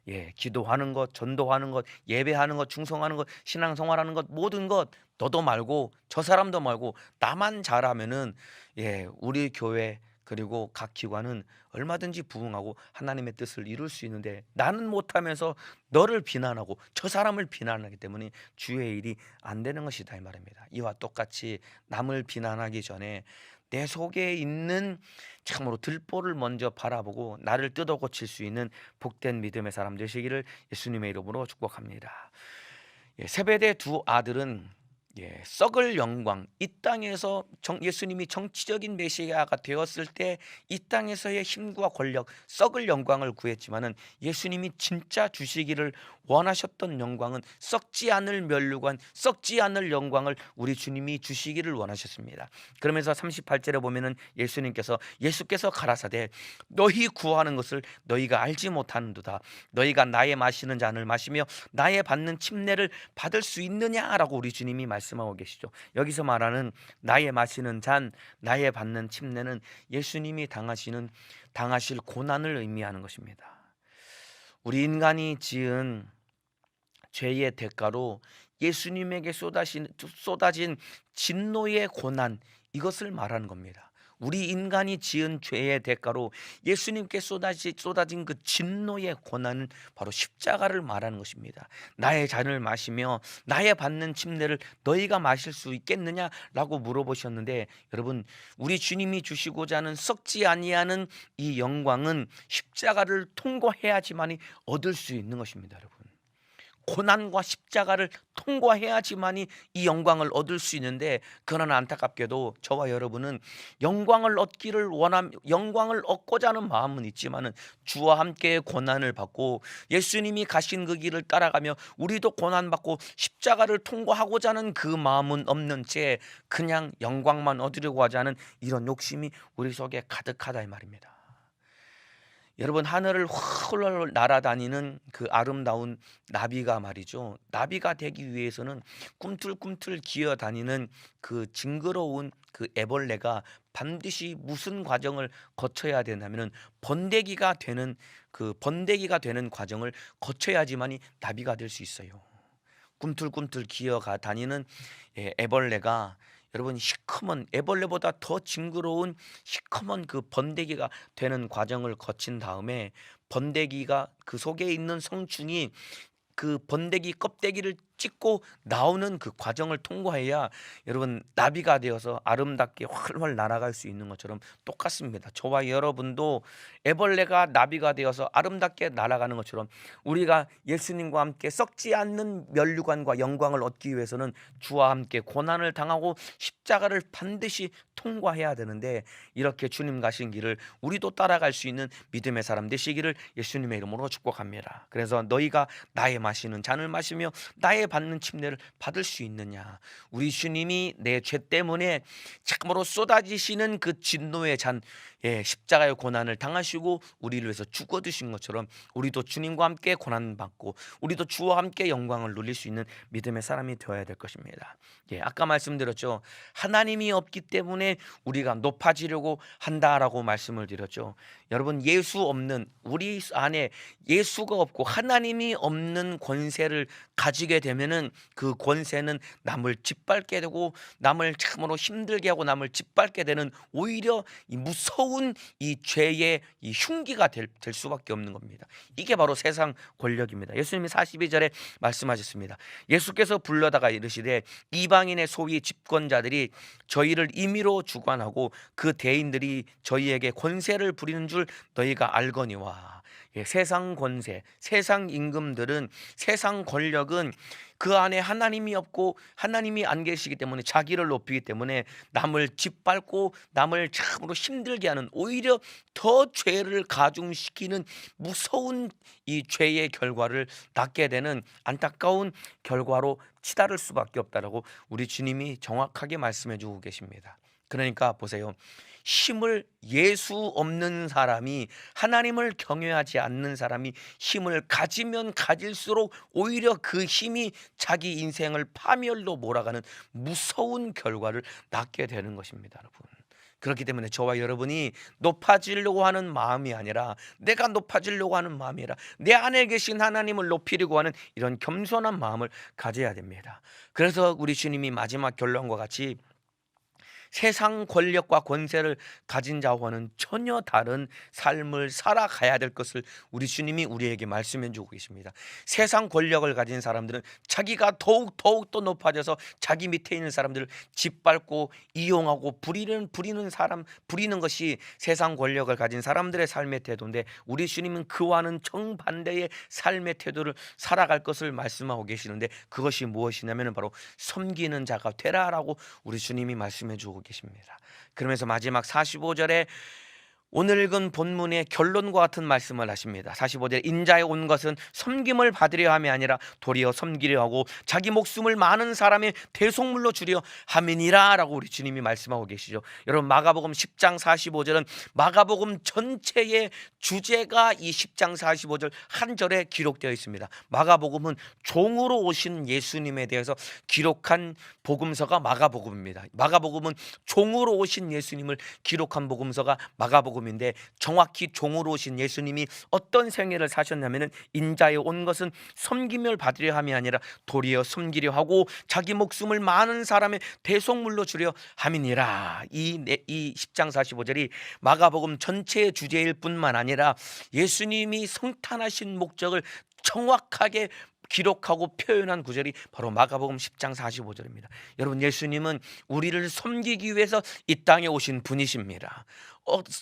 예, 기도하는 것, 전도하는 것, 예배하는 것, 충성하는 것, 신앙생활하는 것, 모든 것 너도 말고 저 사람도 말고 나만 잘하면은, 예, 우리 교회 그리고 각 기관은 얼마든지 부흥하고 하나님의 뜻을 이룰 수 있는데, 나는 못하면서 너를 비난하고 저 사람을 비난하기 때문에 주의 일이 안 되는 것이다, 이 말입니다. 이와 똑같이 남을 비난하기 전에 내 속에 있는 참으로 들보를 먼저 바라보고 나를 뜯어 고칠 수 있는 복된 믿음의 사람 되시기를 예수님의 이름으로 축복합니다. 예, 세베대 두 아들은 썩을 영광, 이 땅에서 예수님이 정치적인 메시아가 되었을 때 이 땅에서의 힘과 권력, 썩을 영광을 구했지만은, 예수님이 진짜 주시기를 원하셨던 영광은 썩지 않을 면류관, 썩지 않을 영광을 우리 주님이 주시기를 원하셨습니다. 그러면서 38절에 보면은 예수께서 가라사대 너희 구하는 것을 너희가 알지 못하는도다. 너희가 나의 마시는 잔을 마시며 나의 받는 침례를 받을 수 있느냐라고 우리 주님이 말씀하고 계시죠. 여기서 말하는 나의 마시는 잔, 나의 받는 침례는 예수님이 당하실 고난을 의미하는 것입니다. 우리 인간이 지은 죄의 대가로 예수님에게 쏟아진 진노의 고난, 이것을 말하는 겁니다. 우리 인간이 지은 죄의 대가로 예수님께 쏟아진 그 진노의 고난은 바로 십자가를 말하는 것입니다. 나의 잔을 마시며 나의 받는 침례를 너희가 마실 수 있겠느냐라고 물어보셨는데, 여러분, 우리 주님이 주시고자 하는 썩지 아니하는 이 영광은 십자가를 통과해야지만이 얻을 수 있는 것입니다, 여러분. 고난과 십자가를 통과해야지만이 이 영광을 얻을 수 있는데, 그러나 안타깝게도 저와 여러분은 영광을 얻고자 하는 마음은 있지만은, 주와 함께 고난을 받고 예수님이 가신 그 길을 따라가며 우리도 고난받고 십자가를 통과하고자 하는 그 마음은 없는 채 그냥 영광만 얻으려고 하지 않은 이런 욕심이 우리 속에 가득하다, 이 말입니다. 여러분, 하늘을 훌훌 날아다니는 그 아름다운 나비가 말이죠. 나비가 되기 위해서는 꿈틀꿈틀 기어다니는 그 징그러운 그 애벌레가 반드시 무슨 과정을 거쳐야 되냐면은 번데기가 되는 과정을 거쳐야지만이 나비가 될 수 있어요. 꿈틀꿈틀 기어가 다니는 애벌레가, 여러분, 시커먼 애벌레보다 더 징그러운 시커먼 그 번데기가 되는 과정을 거친 다음에, 번데기가 그 속에 있는 성충이 그 번데기 껍데기를 찍고 나오는 그 과정을 통과해야 여러분 나비가 되어서 아름답게 활활 날아갈 수 있는 것처럼 똑같습니다. 저와 여러분도 애벌레가 나비가 되어서 아름답게 날아가는 것처럼 우리가 예수님과 함께 썩지 않는 면류관과 영광을 얻기 위해서는 주와 함께 고난을 당하고 십자가를 반드시 통과해야 되는데, 이렇게 주님 가신 길을 우리도 따라갈 수 있는 믿음의 사람 되시기를 예수님의 이름으로 축복합니다. 그래서 너희가 나의 마시는 잔을 마시며 나의 받는 침례를 받을 수 있느냐. 우리 주님이 내 죄 때문에 참으로 쏟아지시는 그 진노의 잔, 십자가의 고난을 당하시고 우리를 위해서 죽어드신 것처럼 우리도 주님과 함께 고난받고 우리도 주와 함께 영광을 누릴 수 있는 믿음의 사람이 되어야 될 것입니다. 아까 말씀드렸죠. 하나님이 없기 때문에 우리가 높아지려고 한다라고 말씀을 드렸죠. 여러분, 예수 없는, 우리 안에 예수가 없고 하나님이 없는 권세를 가지게 되면은 그 권세는 남을 짓밟게 되고 남을 참으로 힘들게 하고 남을 짓밟게 되는, 오히려 이 무서운 이 죄의 이 흉기가 될 수밖에 없는 겁니다. 이게 바로 세상 권력입니다. 예수님이 42절에 말씀하셨습니다. 예수께서 불러다가 이르시되 이방인의 소위 집권자들이 저희를 임의로 주관하고 그 대인들이 저희에게 권세를 부리는 줄 너희가 알거니와. 세상 권세, 세상 임금들은, 세상 권력은 그 안에 하나님이 없고 하나님이 안 계시기 때문에 자기를 높이기 때문에 남을 짓밟고 남을 참으로 힘들게 하는, 오히려 더 죄를 가중시키는 무서운 이 죄의 결과를 낳게 되는 안타까운 결과로 치달을 수밖에 없다라고 우리 주님이 정확하게 말씀해 주고 계십니다. 그러니까 보세요. 힘을, 예수 없는 사람이, 하나님을 경외하지 않는 사람이 힘을 가지면 가질수록 오히려 그 힘이 자기 인생을 파멸로 몰아가는 무서운 결과를 낳게 되는 것입니다, 여러분. 그렇기 때문에 저와 여러분이 높아지려고 하는 마음이 아니라, 내가 높아지려고 하는 마음이 아니라 내 안에 계신 하나님을 높이려고 하는 이런 겸손한 마음을 가져야 됩니다. 그래서 우리 주님이 마지막 결론과 같이 세상 권력과 권세를 가진 자와는 전혀 다른 삶을 살아가야 될 것을 우리 주님이 우리에게 말씀해 주고 계십니다. 세상 권력을 가진 사람들은 자기가 더욱 더 높아져서 자기 밑에 있는 사람들을 짓밟고 이용하고 부리는 것이 세상 권력을 가진 사람들의 삶의 태도인데, 우리 주님은 그와는 정반대의 삶의 태도를 살아갈 것을 말씀하고 계시는데, 그것이 무엇이냐면 바로 섬기는 자가 되라라고 우리 주님이 말씀해 주고 계십니다. 그러면서 마지막 45절에 오늘 읽은 본문의 결론과 같은 말씀을 하십니다. 45절, 인자에 온 것은 섬김을 받으려 함이 아니라 도리어 섬기려 하고 자기 목숨을 많은 사람의 대속물로 주려 함이니라 라고 우리 주님이 말씀하고 계시죠. 여러분, 마가복음 10장 45절은 마가복음 전체의 주제가 이 10장 45절 한 절에 기록되어 있습니다. 마가복음은 종으로 오신 예수님에 대해서 기록한 복음서가 마가복음입니다. 마가복음은 종으로 오신 예수님을 기록한 복음서가 마가복음 인데, 정확히 종으로 오신 예수님이 어떤 생애를 사셨냐면은 인자에 온 것은 섬김을 받으려 함이 아니라 도리어 섬기려 하고 자기 목숨을 많은 사람의 대속물로 주려 함이니라. 이 10장 45절이 마가복음 전체의 주제일 뿐만 아니라 예수님이 성탄하신 목적을 정확하게 기록하고 표현한 구절이 바로 마가복음 10장 45절입니다. 여러분, 예수님은 우리를 섬기기 위해서 이 땅에 오신 분이십니다.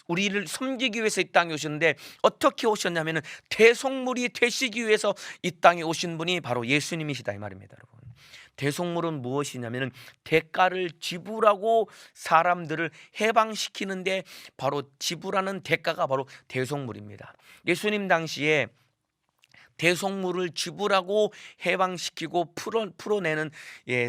우리를 섬기기 위해서 이 땅에 오셨는데, 어떻게 오셨냐면 대속물이 되시기 위해서 이 땅에 오신 분이 바로 예수님이시다 이 말입니다. 여러분, 대속물은 무엇이냐면 대가를 지불하고 사람들을 해방시키는데 바로 지불하는 대가가 바로 대속물입니다. 예수님 당시에 대속물을 지불하고 해방시키고 풀어내는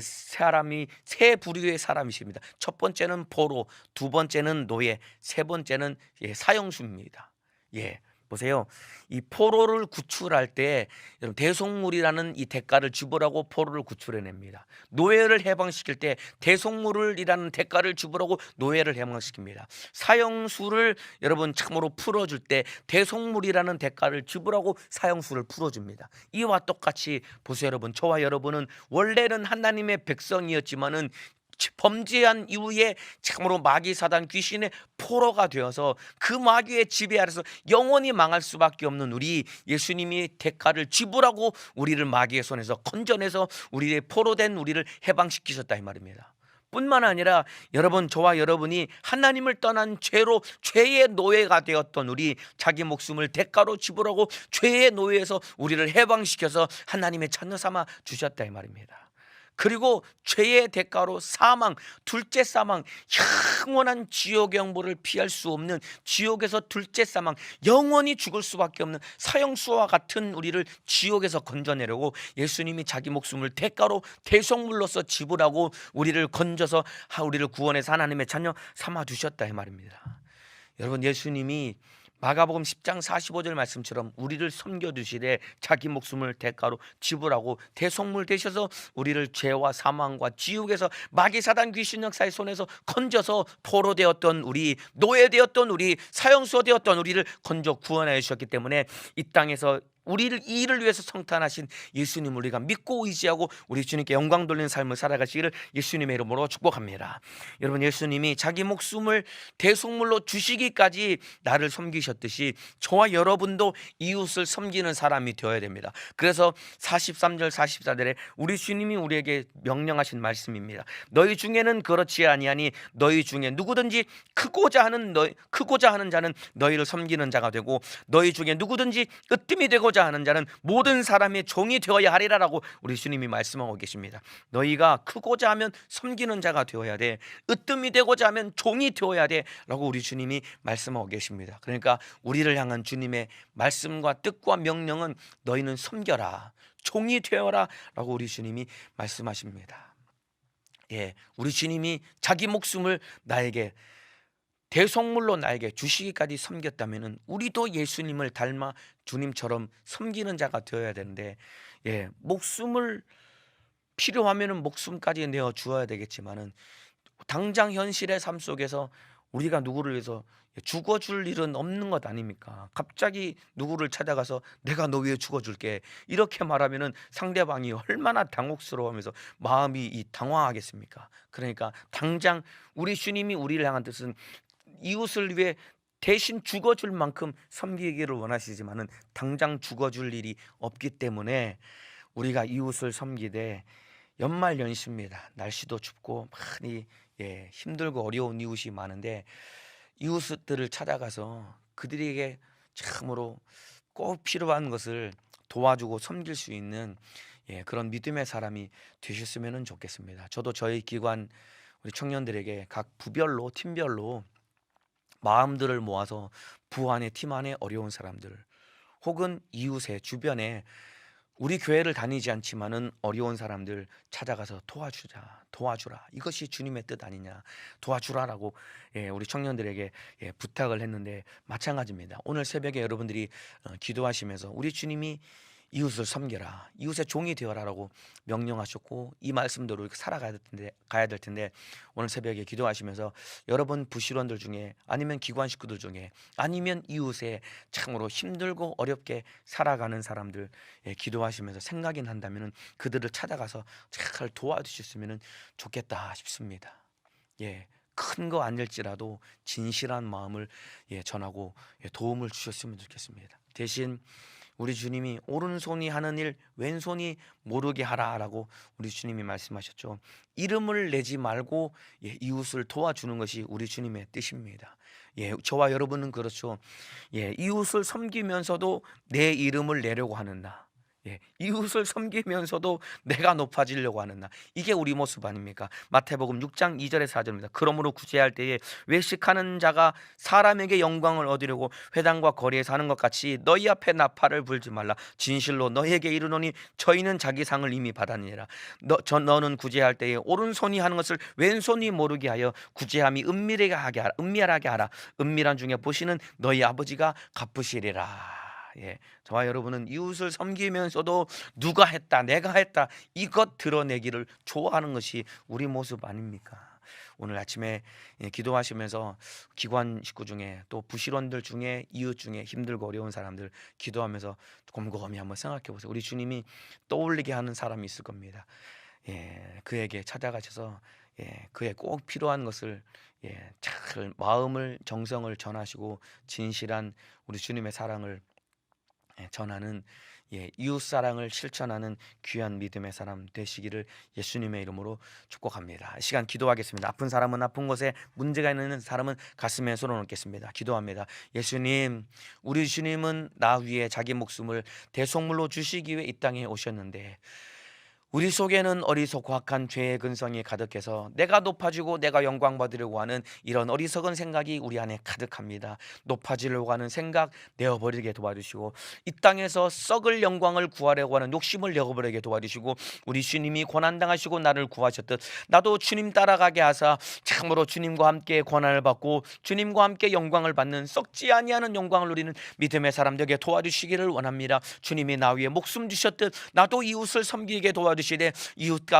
사람이 세 부류의 사람이십니다. 첫 번째는 포로, 두 번째는 노예, 세 번째는 사형수입니다. 보세요. 이 포로를 구출할 때 대속물이라는 이 대가를 지불하고 포로를 구출해냅니다. 노예를 해방시킬 때 대속물이라는 대가를 지불하고 노예를 해방시킵니다. 사형수를 여러분 참으로 풀어줄 때 대속물이라는 대가를 지불하고 사형수를 풀어줍니다. 이와 똑같이 보세요, 여러분. 저와 여러분은 원래는 하나님의 백성이었지만은 범죄한 이후에 참으로 마귀 사단 귀신의 포로가 되어서 그 마귀의 지배 아래서 영원히 망할 수밖에 없는 우리, 예수님이 대가를 지불하고 우리를 마귀의 손에서 건져내서 우리의 포로된 우리를 해방시키셨다 이 말입니다. 뿐만 아니라 여러분, 저와 여러분이 하나님을 떠난 죄로 죄의 노예가 되었던 우리, 자기 목숨을 대가로 지불하고 죄의 노예에서 우리를 해방시켜서 하나님의 자녀 삼아 주셨다 이 말입니다. 그리고 죄의 대가로 사망, 둘째 사망, 영원한 지옥의 영보를 피할 수 없는 지옥에서 둘째 사망, 영원히 죽을 수밖에 없는 사형수와 같은 우리를 지옥에서 건져내려고 예수님이 자기 목숨을 대가로 대속물로서 지불하고 우리를 건져서 우리를 구원해서 하나님의 자녀 삼아 주셨다 이 말입니다. 여러분, 예수님이 마가복음 10장 45절 말씀처럼 우리를 섬겨주시되 자기 목숨을 대가로 지불하고 대속물 되셔서 우리를 죄와 사망과 지옥에서 마귀 사단 귀신 역사의 손에서 건져서 포로되었던 우리, 노예되었던 우리, 사형수가 되었던 우리를 건져 구원하여 주셨기 때문에 이 땅에서 우리를, 이 일을 위해서 성탄하신 예수님을 우리가 믿고 의지하고 우리 주님께 영광 돌리는 삶을 살아가시기를 예수님의 이름으로 축복합니다. 여러분, 예수님이 자기 목숨을 대속물로 주시기까지 나를 섬기셨듯이 저와 여러분도 이웃을 섬기는 사람이 되어야 됩니다. 그래서 43절 44절에 우리 주님이 우리에게 명령하신 말씀입니다. 너희 중에는 그렇지 아니하니 너희 중에 누구든지 크고자 하는 자는 너희를 섬기는 자가 되고 너희 중에 누구든지 으뜸이 되고 하는 자는 모든 사람의 종이 되어야 하리라라고 우리 주님이 말씀하고 계십니다. 너희가 크고자 하면 섬기는 자가 되어야 돼, 으뜸이 되고자 하면 종이 되어야 돼 라고 우리 주님이 말씀하고 계십니다. 그러니까 우리를 향한 주님의 말씀과 뜻과 명령은 너희는 섬겨라, 종이 되어라 라고 우리 주님이 말씀하십니다. 우리 주님이 자기 목숨을 나에게 대속물로 나에게 주시기까지 섬겼다면 우리도 예수님을 닮아 주님처럼 섬기는 자가 되어야 되는데, 목숨을 필요하면 목숨까지 내어 주어야 되겠지만은 당장 현실의 삶 속에서 우리가 누구를 위해서 죽어줄 일은 없는 것 아닙니까? 갑자기 누구를 찾아가서 내가 너 위해 죽어줄게 이렇게 말하면은 상대방이 얼마나 당혹스러워하면서 마음이 당황하겠습니까? 그러니까 당장 우리 주님이 우리를 향한 뜻은 이웃을 위해 대신 죽어줄 만큼 섬기기를 원하시지만은 당장 죽어줄 일이 없기 때문에 우리가 이웃을 섬기되, 연말 연시입니다. 날씨도 춥고 많이 힘들고 어려운 이웃이 많은데 이웃들을 찾아가서 그들에게 참으로 꼭 필요한 것을 도와주고 섬길 수 있는 그런 믿음의 사람이 되셨으면 좋겠습니다. 저도 저희 기관 우리 청년들에게 각 부별로, 팀별로 마음들을 모아서 부 안에, 팀 안에 어려운 사람들, 혹은 이웃의 주변에 우리 교회를 다니지 않지만은 어려운 사람들 찾아가서 도와주라, 이것이 주님의 뜻 아니냐, 도와주라라고 우리 청년들에게 부탁을 했는데 마찬가지입니다. 오늘 새벽에 여러분들이 기도하시면서 우리 주님이 이웃을 섬겨라, 이웃의 종이 되어라라고 명령하셨고 이 말씀대로 이렇게 살아가야 될 텐데 오늘 새벽에 기도하시면서 여러분 부실원들 중에, 아니면 기관 식구들 중에, 아니면 이웃에 참으로 힘들고 어렵게 살아가는 사람들 기도하시면서 생각이 난다면 그들을 찾아가서 잘 도와주셨으면 좋겠다 싶습니다. 큰 거 아닐지라도 진실한 마음을 전하고 도움을 주셨으면 좋겠습니다. 대신 우리 주님이 오른손이 하는 일 왼손이 모르게 하라라고 우리 주님이 말씀하셨죠. 이름을 내지 말고 이웃을 도와주는 것이 우리 주님의 뜻입니다. 저와 여러분은 그렇죠. 이웃을 섬기면서도 내 이름을 내려고 하는 나, 이웃을 섬기면서도 내가 높아지려고 하는 나, 이게 우리 모습 아닙니까? 마태복음 6장 2절에 4절입니다. 그러므로 구제할 때에 외식하는 자가 사람에게 영광을 얻으려고 회당과 거리에서 하는 것 같이 너희 앞에 나팔을 불지 말라. 진실로 너희에게 이르노니 저희는 자기 상을 이미 받았느니라. 너는 구제할 때에 오른손이 하는 것을 왼손이 모르게 하여 구제함이 은밀하게 하라. 은밀한 중에 보시는 너희 아버지가 갚으시리라. 저와 여러분은 이웃을 섬기면서도 누가 했다, 내가 했다, 이것 드러내기를 좋아하는 것이 우리 모습 아닙니까? 오늘 아침에 기도하시면서 기관 식구 중에, 또 부실원들 중에, 이웃 중에 힘들고 어려운 사람들 기도하면서 곰곰이 한번 생각해 보세요. 우리 주님이 떠올리게 하는 사람이 있을 겁니다. 그에게 찾아가셔서 그에 꼭 필요한 것을 잘 마음을 정성을 전하시고 진실한 우리 주님의 사랑을 전하는 이웃 사랑을 실천하는 귀한 믿음의 사람 되시기를 예수님의 이름으로 축복합니다. 이 시간 기도하겠습니다. 아픈 사람은 아픈 곳에, 문제가 있는 사람은 가슴에 손을 얹겠습니다. 기도합니다. 예수님, 우리 주님은 나 위에 자기 목숨을 대속물로 주시기 위해 이 땅에 오셨는데 우리 속에는 어리석고 악한 죄의 근성이 가득해서 내가 높아지고 내가 영광 받으려고 하는 이런 어리석은 생각이 우리 안에 가득합니다. 높아지려고 하는 생각 내어버리게 도와주시고 이 땅에서 썩을 영광을 구하려고 하는 욕심을 내어버리게 도와주시고 우리 주님이 고난당하시고 나를 구하셨듯 나도 주님 따라가게 하사 참으로 주님과 함께 고난을 받고 주님과 함께 영광을 받는 썩지 아니하는 영광을 누리는 믿음의 사람 되게 도와주시기를 원합니다. 주님이 나 위에 목숨 주셨듯 나도 이웃을 섬기게 도와주시고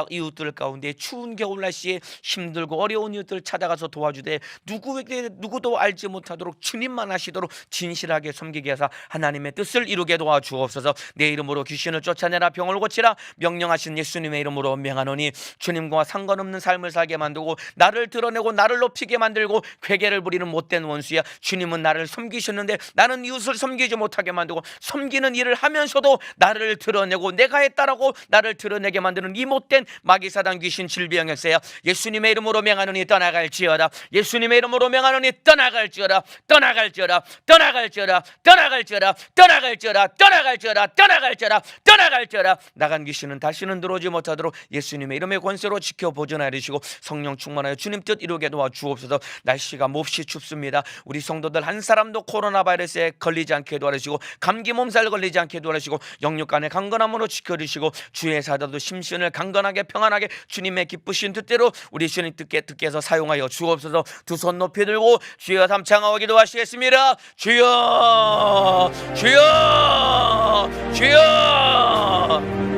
이웃들 가운데 추운 겨울날씨에 힘들고 어려운 이웃들 찾아가서 도와주되 누구도 알지 못하도록 주님만 하시도록 진실하게 섬기게 하사 하나님의 뜻을 이루게 도와주옵소서. 내 이름으로 귀신을 쫓아내라, 병을 고치라 명령하신 예수님의 이름으로 명하노니 주님과 상관없는 삶을 살게 만들고 나를 드러내고 나를 높이게 만들고 회개를 부리는 못된 원수야. 주님은 나를 섬기셨는데 나는 이웃을 섬기지 못하게 만들고 섬기는 일을 하면서도 나를 드러내고 내가 했다라고 나를 드러내게 만드는 이 못된 마귀사단 귀신 질병 역사야. 예수님의 이름으로 명하노니 떠나갈지어다. 예수님의 이름으로 명하노니 떠나갈지어다. 떠나갈지어다. 떠나갈지어다. 떠나갈지어다. 떠나갈지어다. 떠나갈지어다. 떠나갈지어다. 떠나갈지어다. 나간 귀신은 다시는 들어오지 못하도록 예수님의 이름의 권세로 지켜 보존하여 주시고 성령 충만하여 주님 뜻 이루게 도와주옵소서. 날씨가 몹시 춥습니다. 우리 성도들 한 사람도 코로나 바이러스에 걸리지 않게 도와주시고 감기 몸살 걸리지 않게 도와주시고 영육간의 강건함으로 지켜주시고 주의 사도도 심신을 강건하게 평안하게 주님의 기쁘신 뜻대로 우리 주님 뜻께서 사용하여 주옵소서. 두 손 높이 들고 주여 삼창하고 기도하시겠습니다. 주여 주여 주여